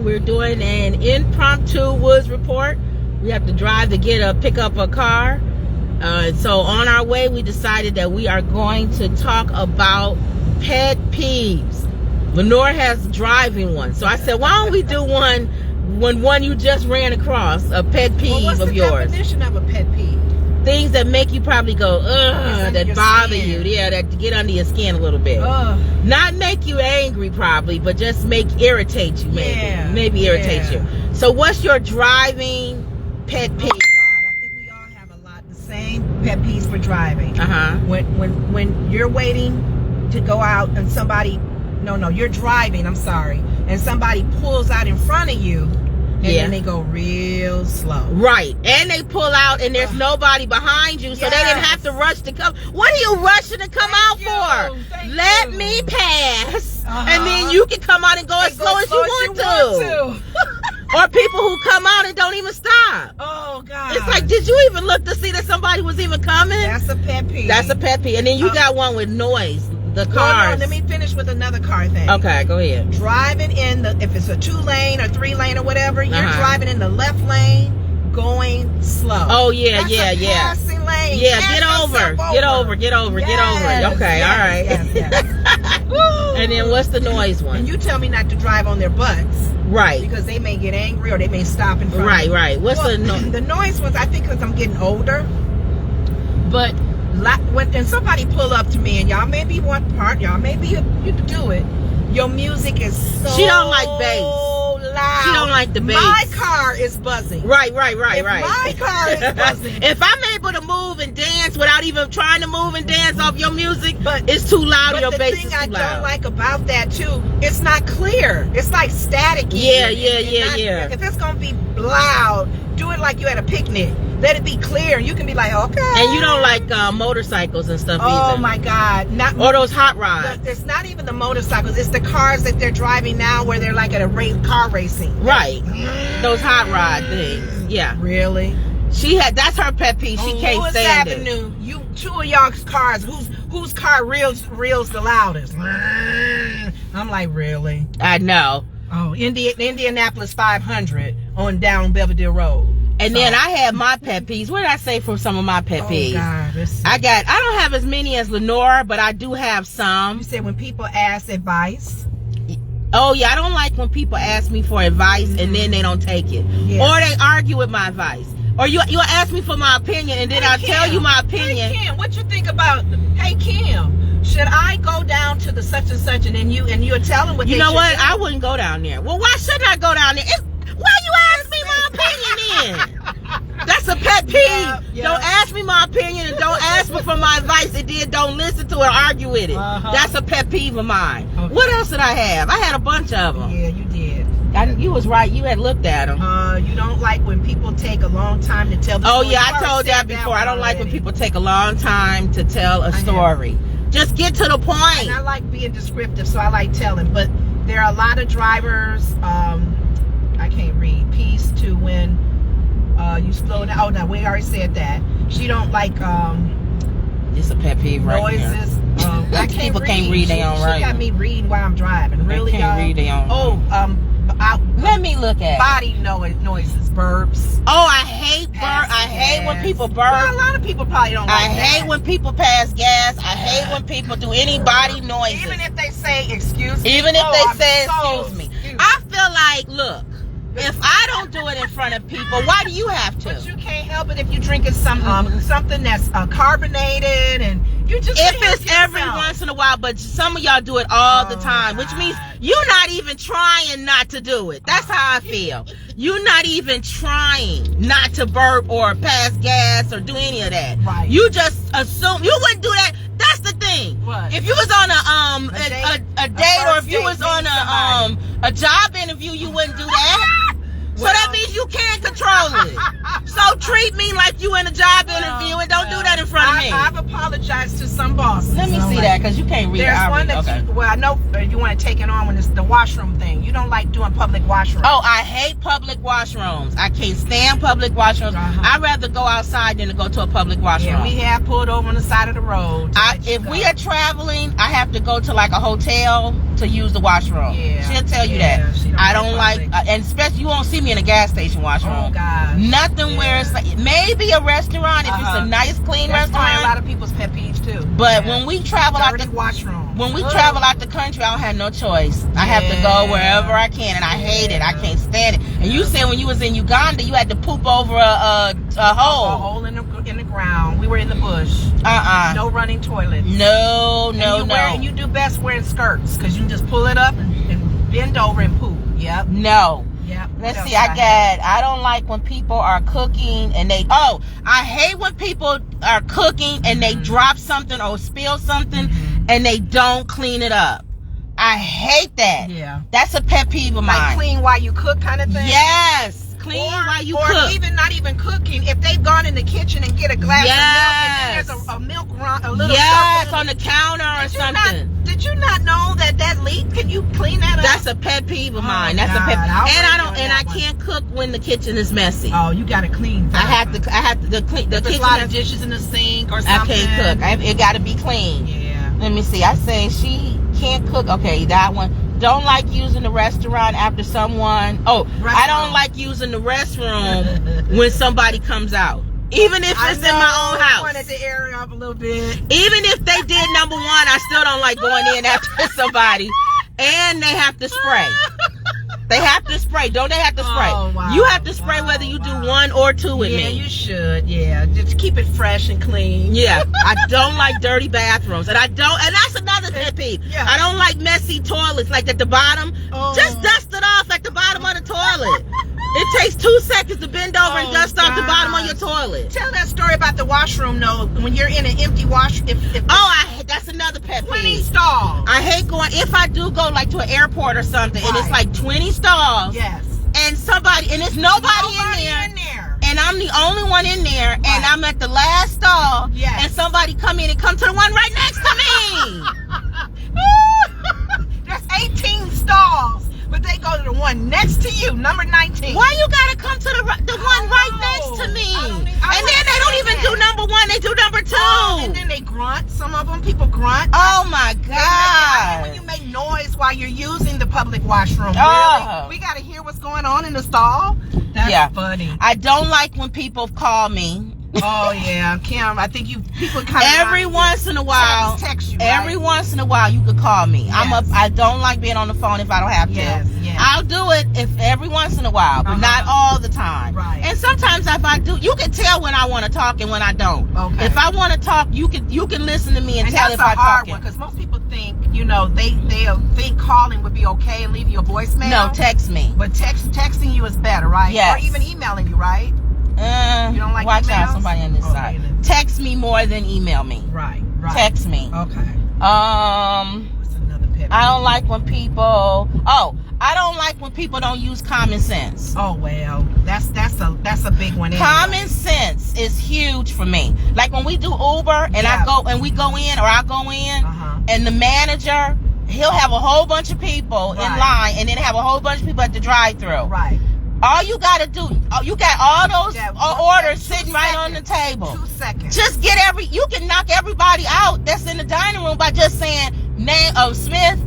We're doing an impromptu woods report. We have to drive to pick up a car. So on our way, we decided that we are going to talk about pet peeves. Lenore has driving one. So I said, why don't we do one you just ran across, a pet peeve of yours? What's the definition of a pet peeve? Things that make you probably go, ugh, that bother you. Yeah, that get under your skin a little bit. Not make you angry probably, but just irritate you maybe. Yeah, maybe irritate you. So what's your driving pet peeve? I think we all have a lot the same pet peeves for driving. When you're waiting to go out and you're driving, I'm sorry, and somebody pulls out in front of you. And then they go real slow. Right. And they pull out and there's nobody behind you, so they didn't have to rush to come. What are you rushing to come out for? Let me pass. And then you can come out and go as slow as you want to. Or people who come out and don't even stop. Oh, God. It's like, did you even look to see that somebody was even coming? That's a pet peeve. That's a pet peeve. And then you got one with noise. The cars. Let me finish with another car thing. Okay, go ahead. Driving if it's a 2-lane or 3-lane or whatever, you're driving in the left lane, going slow. Oh yeah, That's a passing lane. Yeah, get over. Okay, all right. Yes. And then what's the noise one? And you tell me not to drive on their butts. Right. Because they may get angry or they may stop in front. Right. What's the noise ones? I think because I'm getting older, but. When somebody pull up to me, and y'all may be one part, y'all maybe you do it. Your music is so she don't like bass. Loud. She don't like the bass. My car is buzzing. Right. My car is buzzing. If I'm able to move and dance without even trying to move and dance off your music, but it's too loud. But your bass is too loud. The thing I don't like about that too, it's not clear. It's like static. Yeah. If it's gonna be loud, do it like you at a picnic. Let it be clear. You can be like, okay. And you don't like motorcycles and stuff either. Oh my God! Or those hot rods. It's not even the motorcycles. It's the cars that they're driving now, where they're like at a car racing. Right. Those hot rod things. Yeah. Really? That's her pet peeve. She can't stand it. Avenue, two of y'all's cars. Whose car reels the loudest? I'm like, really? I know. Oh, Indianapolis 500 on down Belvedere Road. And then I have my pet peeves. What did I say for some of my pet peeves? God, I don't have as many as Lenore, but I do have some. You said when people ask advice. Oh yeah, I don't like when people ask me for advice and then they don't take it. Yeah. Or they argue with my advice. Or you'll ask me for my opinion and then I'll tell you my opinion. Hey Kim, what you think about? Hey Kim, should I go down to the such and such and then you're telling what you know what? I wouldn't go down there. Well, why shouldn't I go down there? Why you ask me my opinion then? That's a pet peeve. Yeah. Don't ask me my opinion and don't ask me for my advice and then don't listen to it or argue with it. That's a pet peeve of mine. Okay. What else did I have? I had a bunch of them. Yeah, you did. You was right. You had looked at them. You don't like when people take a long time to tell the story. Oh yeah, I told that before. I don't like when people take a long time to tell a story. Just get to the point. And I like being descriptive, so I like telling. But there are a lot of drivers. I can't read. Peace to when you slow down. Oh no, we already said that. She don't like it's a pet peeve right noises. People can't read their own writing. She got me reading while I'm driving. Really, they can't read their own. Let me look at body noises, burps. Oh, I hate I hate when people burp. Well, a lot of people probably don't like that. I hate when people pass gas. I hate when people do any body noises. Even if they say excuse me. Even if they say excuse me. I feel like, look, if I don't do it in front of people, why do you have to? But you can't help it if you're drinking something that's carbonated and you just. If it's every once in a while, but some of y'all do it all the time, which means you're not even trying not to do it. That's how I feel. You're not even trying not to burp or pass gas or do any of that. Right. You just assume you wouldn't do that. That's the thing. What? If you was on a date or if you was on a job interview, you wouldn't do that. So that means you can't control it. So treat me like you in a job interview and don't do that in front of me. I've apologized to some bosses. Let me see that because you can't read. There's one that I know you want to take it on when it's the washroom thing. You don't like doing public washrooms. Oh, I hate public washrooms. I can't stand public washrooms. I'd rather go outside than to go to a public washroom. Yeah, we have pulled over on the side of the road. If we are traveling, I have to go to like a hotel to use the washroom. Yeah. She'll tell you that. I don't like, and especially you won't see me in a gas station washroom. Oh God. Nothing where it's like, maybe a restaurant if it's a nice clean That's restaurant. probably a lot of people's pet peeves too. But when we travel out the washroom, travel out the country, I don't have no choice. I have to go wherever I can, and I hate it. I can't stand it. And you said when you was in Uganda, you had to poop over a hole. A hole in the ground. We were in the bush. No running toilets. No. And you do best wearing skirts because you can just pull it up and bend over and poop. Yep. No. Yep. Let's see. I don't like when people are cooking and they. Oh, I hate when people are cooking and they drop something or spill something and they don't clean it up. I hate that. Yeah. That's a pet peeve of mine. Like clean while you cook kind of thing? Yes. Clean while you cook. Or even not even cooking. If they've gone in the kitchen and get a glass of milk and then there's a milk run, a little stuff on the counter or something. Did you not know that leak? Can you clean that up? That's a pet peeve of mine. That's a pet peeve. And I can't cook when the kitchen is messy. Oh, you gotta clean. I have to clean the kitchen. A lot of dishes in the sink or something. I can't cook. It gotta be clean. Yeah. Let me see. I say she can't cook. Okay, that one. Don't like using the restaurant after someone. I don't like using the restroom when somebody comes out. Even if it's in my own house. I wanted to air it up a little bit. Even if they did number one, I still don't like going in after somebody. And they have to spray. They have to spray. Don't they have to spray? Oh, wow. You have to spray whether you do one or two with me. Yeah, you should. Yeah, just keep it fresh and clean. Yeah, I don't like dirty bathrooms, and that's another pet peeve. Yeah. I don't like messy toilets, like at the bottom. Just dust it off at the bottom of the toilet. It takes 2 seconds to bend over and dust off the bottom of your toilet. Tell that story about the washroom, though. When you're in an empty washroom. That's another pet peeve. 20 stalls. I hate going, if I do go like to an airport or something, and it's like 20 stalls. Yes. And there's nobody in there. And I'm the only one in there, and I'm at the last stall. Yes. And somebody come in and come to the one right next to me. There's 18 stalls. But they go to the one next to you, number 19. Why you gotta come to the one right next to me? And then they don't even do number one, they do number two. And then they grunt. Some of them, people grunt. Oh my God. When you make noise while you're using the public washroom. Really? We gotta hear what's going on in the stall? That's funny. I don't like when people call me. Oh yeah, Kim. I think people kind of every once in a while. Text you, every once in a while, you could call me. Yes. I don't like being on the phone if I don't have to. Yes. I'll do it if every once in a while, but not all the time. Right. And sometimes if I do, you can tell when I want to talk and when I don't. Okay. If I want to talk, you can listen to me and tell if I'm talking. Because most people think, they'll think calling would be okay and leave you a voicemail. No, text me. But texting you is better, right? Yes. Or even emailing you, right? You don't like watch emails? out, somebody on this side. Text me more than email me. Right. Text me. Okay. What's another pet peeve? I don't like when people. I don't like when people don't use common sense. Oh well, that's a big one. Anyway. Common sense is huge for me. Like when we do Uber and we go in or I go in, and the manager, he'll have a whole bunch of people in line, and then have a whole bunch of people at the drive-thru. Right. All you gotta do, you got all those orders sitting right on the table. 2 seconds. Just you can knock everybody out that's in the dining room by just saying name of Smith,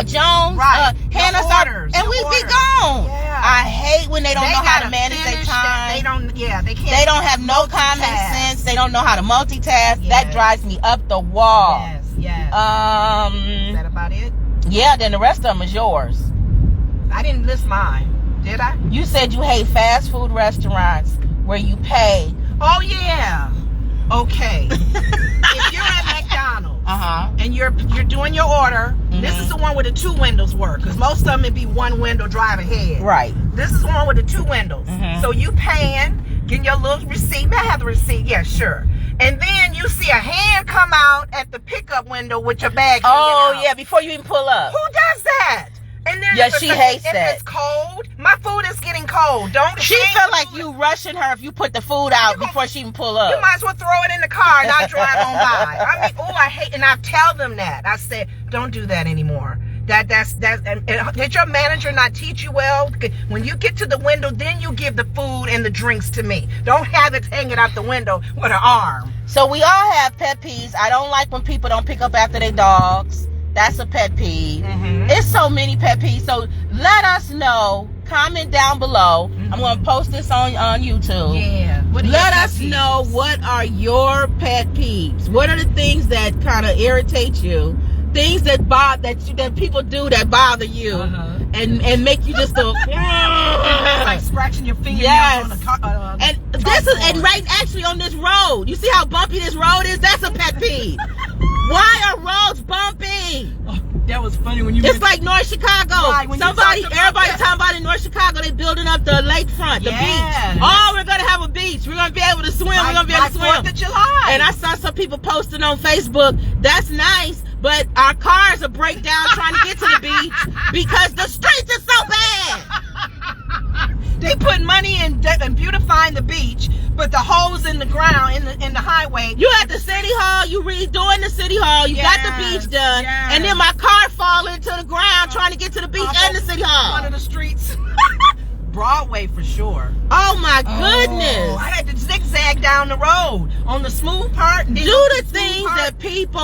Jones, Hannah, and we be gone. Yeah. I hate when they don't know how to manage their time. They can't. They don't have no common sense. They don't know how to multitask. That drives me up the wall. Yes. Is that about it? Yeah. Then the rest of them is yours. I didn't list mine. Did I? You said you hate fast food restaurants where you pay. Oh yeah. Okay. If you're at McDonald's and you're doing your order, this is the one where the 2 windows work, because most of them it'd be 1 window drive ahead. Right. This is the one with the 2 windows. So you paying, getting your little receipt. May I have the receipt? Yeah, sure. And then you see a hand come out at the pickup window with your bag. Oh yeah, before you even pull up. Who does that? And then she hates that. If it's cold, my food is getting cold. She feel like you rushing her if you put the food out before she even pull up. You might as well throw it in the car and not drive on by. I mean, I hate, and I tell them that. I said, don't do that anymore. And did your manager not teach you well? When you get to the window, then you give the food and the drinks to me. Don't have it hanging out the window with an arm. So we all have pet peeves. I don't like when people don't pick up after their dogs. That's a pet peeve. It's so many pet peeves. So let us know. Comment down below. I'm going to post this on YouTube. Yeah. Let us know, what are your pet peeves? What are the things that kind of irritate you? Things that that people do that bother you, and make you just go like scratching your fingernails on the car. And right actually on this road. You see how bumpy this road is? That's a pet peeve. Why are roads bumpy? Oh, that was funny when you. It's like North Chicago. Right, everybody talking about in North Chicago, they building up the lakefront, the beach. Oh, we're gonna have a beach. We're gonna be able to swim. We're gonna be able to swim. 4th of July. And I saw some people posting on Facebook. That's nice, but our cars will break down trying to get to the beach because the streets are so bad. They put money in beautifying the beach, but the holes in the ground in the highway. You at the city hall, you redoing the city hall, you got the beach done, and then my car fall into the ground trying to get to the beach and the city hall. One of the streets. Broadway for sure. Oh my goodness. I had to zigzag down the road on the smooth part. Do the things that people